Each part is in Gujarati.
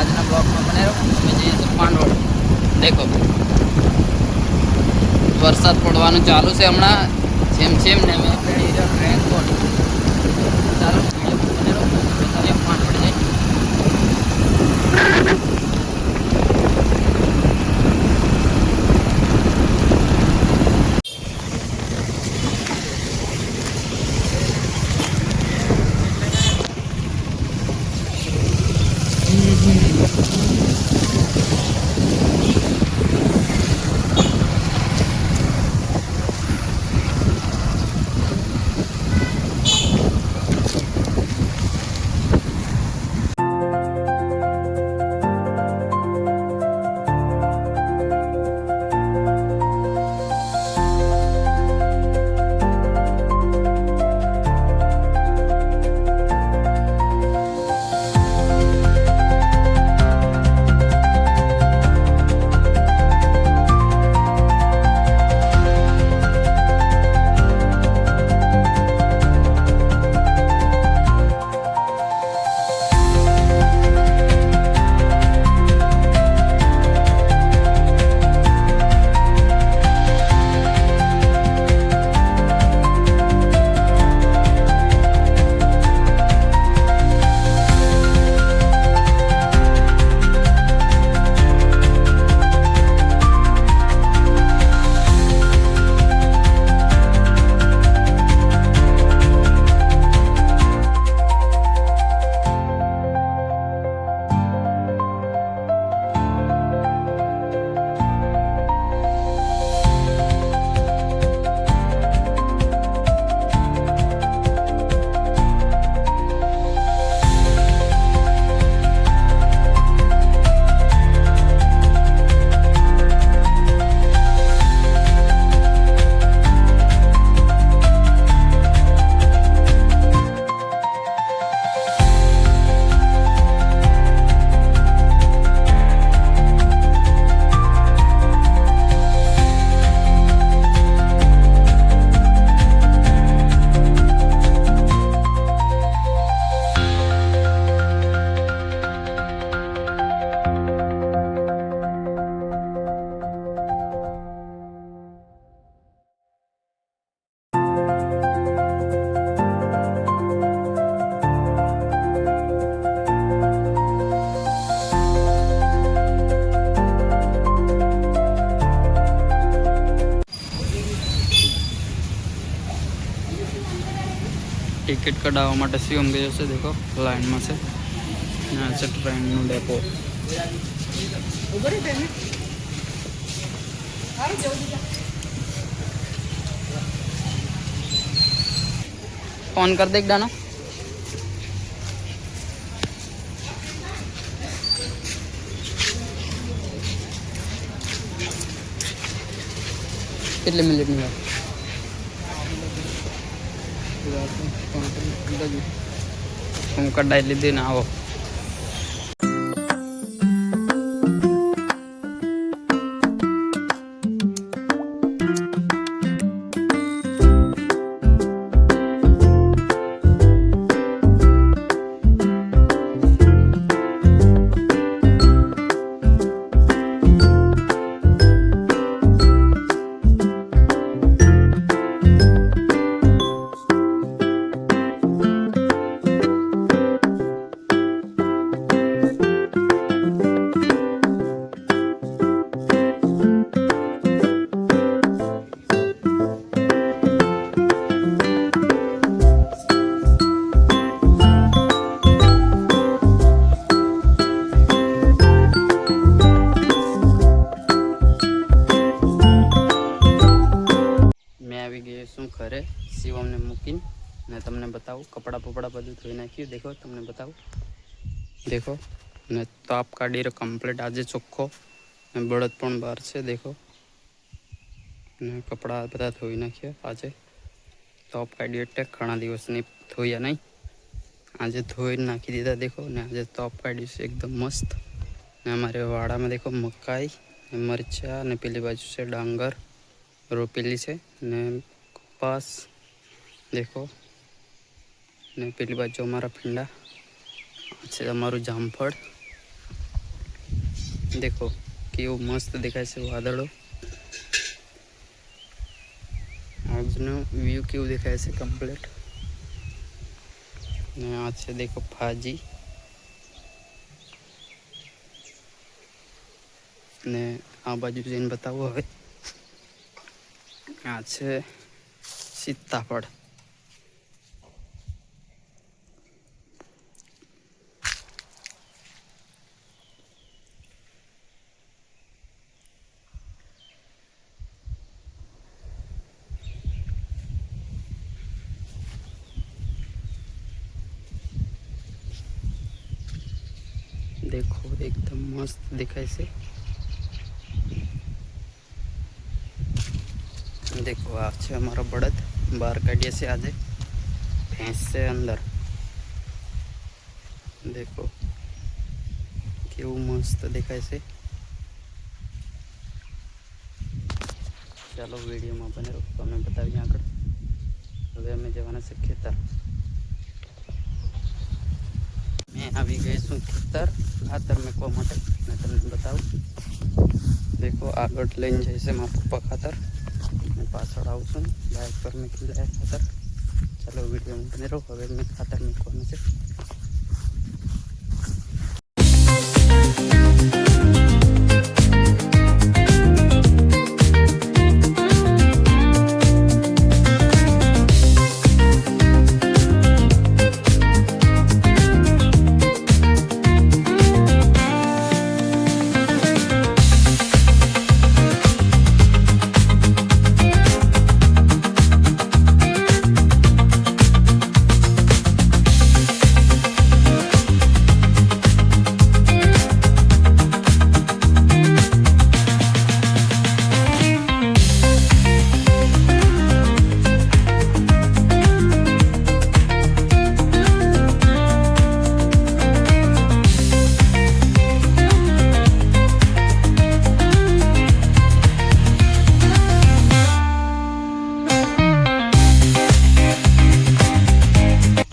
આજના બ્લોગમાં બને રહો। અમે જઈએ છીએ પાંડોળ। દેખો વરસાદ પડવાનું ચાલુ છે હમણાં જેમ ને અમે પહેરી રહ્યો રેનકોટ। ચાલો વિડીયો બને રહો। અમે પાંડોળ જઈએ। टिकट कढ़ावा माटे शिवम गयो छे। देखो लाइन में से यहाँ से ट्रेन नो डेपो। फोन कर देख डाना। कितने मिनट में હું કઢાઈ લીધી ને આવો। घरे शिवम ने मूकी ने तमने बताऊँ कपड़ा पपड़ा बधु धोई नाख्यु। देखो तमने बताऊँ देखो ने ताप काढ़ी कम्प्लीट आज चोख्खो ने बळद पण बहार छे। देखो ने कपड़ा बधा धोई नाख्या आज ताप काढ़ी एटले घणा दिवसनी धोया नहीं आज धोई नाखी दीधा। देखो ने आज ताप काढ़ी छे एकदम मस्त। ने अमारे वाड़ा में देखो मकाई मरचा ने पेली बाजू से डांगर रोपेली है ने कपास देखो ने पेली बाजू अमारा भींडा है अमारू जामफळ देखो केवो मस्त देखाय छे वादळो। આજનો વ્યૂ કેવું દેખાય છે કમ્પ્લીટ। ને આ છે દેખો ફાજી ને આ બાજુ જઈને બતાવો હવે। આ છે સીતાફળ। देखो एकदम मस्त दिखाई से। देखो आ છે અમારો બળદ બહાર કાઢીએ છે આજે। ભેંસ છે અંદર। देखो કેવું મસ્ત દેખાય છે। ચાલો વિડીયોમાં બને રહો તમને બતાવીએ આગળ। હવે અમે જવાના છે ખેતર। मैं अभी गए છું ખેતર ખાતર મેકવા માટે मैं તમને बताऊँ। देखो આગળ લઈને જાય છે મારા પપ્પા ખાતર मैं પાછળ આવું છું બાઇક પર મૂકી જાય ખાતર। ચાલો વિડીયોમાં બને રહો હવે મેં ખાતર મૂકવાનું છે।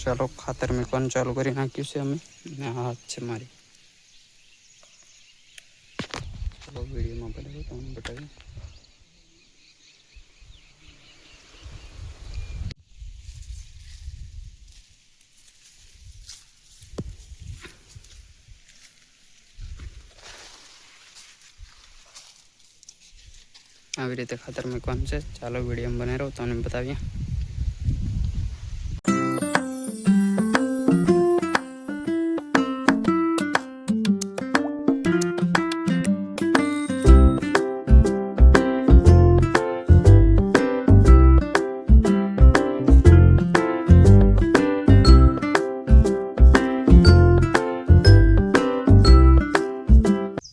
ચાલો ખાતર મેકવાનું ચાલુ કરી નાખ્યું છે અમે ને આ હાથ છે મારી। ચાલો વિડીયોમાં બને તમને બતાવી। આવી રીતે ખાતર મેકવાનું છે। ચાલો વિડીયોમાં બને રહો તમને બતાવીએ।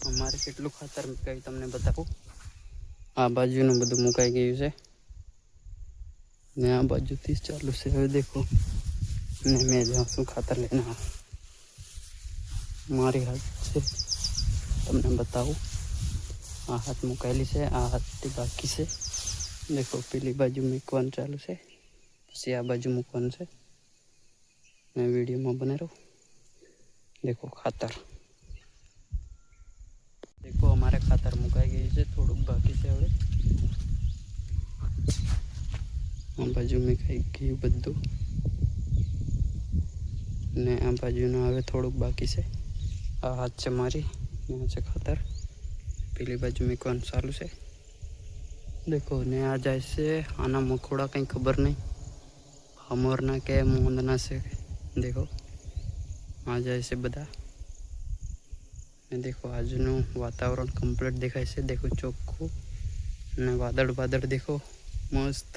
અમારે કેટલું ખાતર મુકાયું તમને બતાવું। આ બાજુનું બધું મુકાઈ ગયું છે ને આ બાજુથી ચાલુ છે। હવે देखो ને મેં જાઉં છું ખાતર લઈને। મારી હાથ છે તમને બતાવું। આ હાથ મુકાયેલી છે આ હાથથી બાકી છે। देखो પેલી બાજુ મૂકવાનું ચાલુ છે પછી આ બાજુ મૂકવાનું છે ને વિડીયોમાં બને રહો। देखो खातर देखो हमारे खातर मुकाई गई है थोड़ुंक बाकी से હવે આ બાજુ મુકાઈ ગયું બધું ને આ બાજુનું હવે થોડુંક બાકી છે। આ હાથ છે મારી यहाँ છે ખાતર પેલી બાજુ મૂકવાનું ચાલુ છે। देखो ने आ जाए से आना मकोड़ा कहीं खबर नहीं हमरना के मोंदना से। देखो आ जाए से बदा ने देखो આજનું વાતાવરણ કમ્પ્લીટ દેખાય છે। देखो ચોખ્ખું ને વાદળ વાદળ देखो મસ્ત।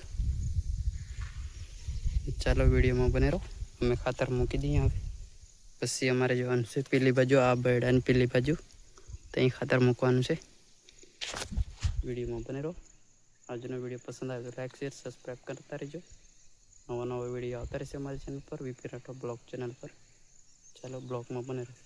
ચાલો વિડીયોમાં બને રહો અમે ખાતર મૂકી દઈએ હવે પછી અમારે જવાનું છે પેલી બાજુ આ બૈડાની પેલી બાજુ ત્યાં ખાતર મૂકવાનું છે। વિડીયોમાં બને રહો। આજનો વિડીયો પસંદ આવે તો લાઈક શેર સબસ્ક્રાઈબ કરતા રહેજો। નવા નવા વિડીયો આવતા રહેશે અમારી ચેનલ પર વીપી રાઠોડ બ્લોગ ચેનલ પર। ચાલો બ્લોગમાં બને રહો।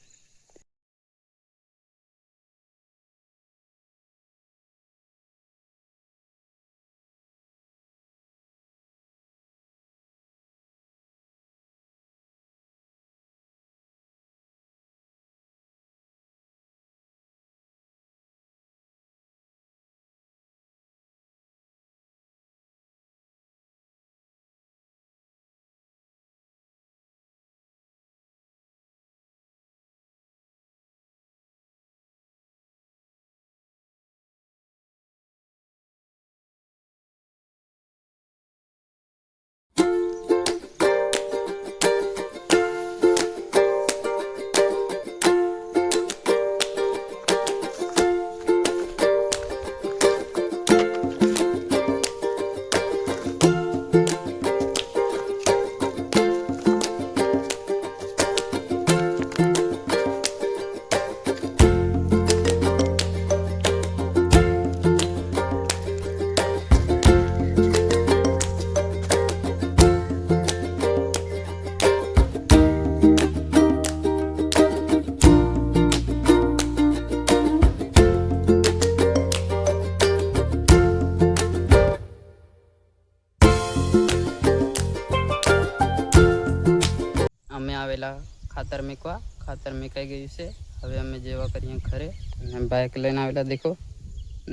ખાતર મૂકવા. ખાતર મૂકાઈ ગયું છે. હવે અમે જેવા કરીએ ઘરે અને બાઇક લઈને આવેલા દેખો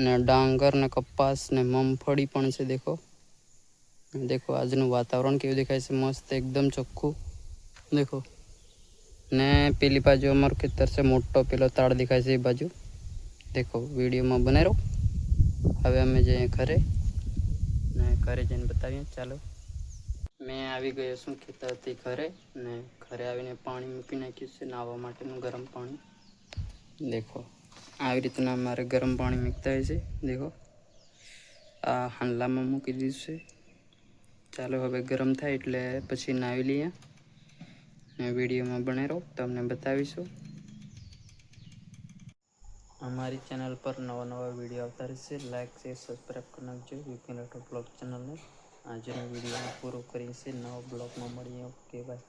ને ડાંગર ને કપાસ ને મગફળી પણ છે. દેખો આજનું વાતાવરણ કેવું દેખાય છે, મસ્ત એકદમ ચોખ્ખું દેખો. ને પેલી બાજુ અમારું ખેતર છે, મોટો પેલો તાળ દેખાય છે એ બાજુ દેખો. વિડીયોમાં બનાવી રહો. હવે અમે જઈએ ઘરે ને ઘરે જઈને બતાવીએ. ચાલો, મેં આવી ગયો છું ખેતરથી ઘરે ને ઘરે આવીને પાણી મૂકી નાખ્યું છે નાહવા માટેનું ગરમ પાણી. દેખો આવી રીતના અમારે ગરમ પાણી મૂકતા હોય છે. દેખો આ હાંડલામાં મૂકી દીધું છે. ચાલો હવે ગરમ થાય એટલે પછી નાહી લઈએ ને વિડીયોમાં બને રહો, તમને બતાવીશું. અમારી ચેનલ પર નવા વિડીયો આવતા રહેશે. લાઈક શેર સબસ્ક્રાઈબ કરી નાખજો વિપિન રાઠોડ બ્લોગ ચેનલને. આજનો વિડીયો પૂરો કરીએ છીએ. નવા બ્લોગમાં મળીએ. Okay bye.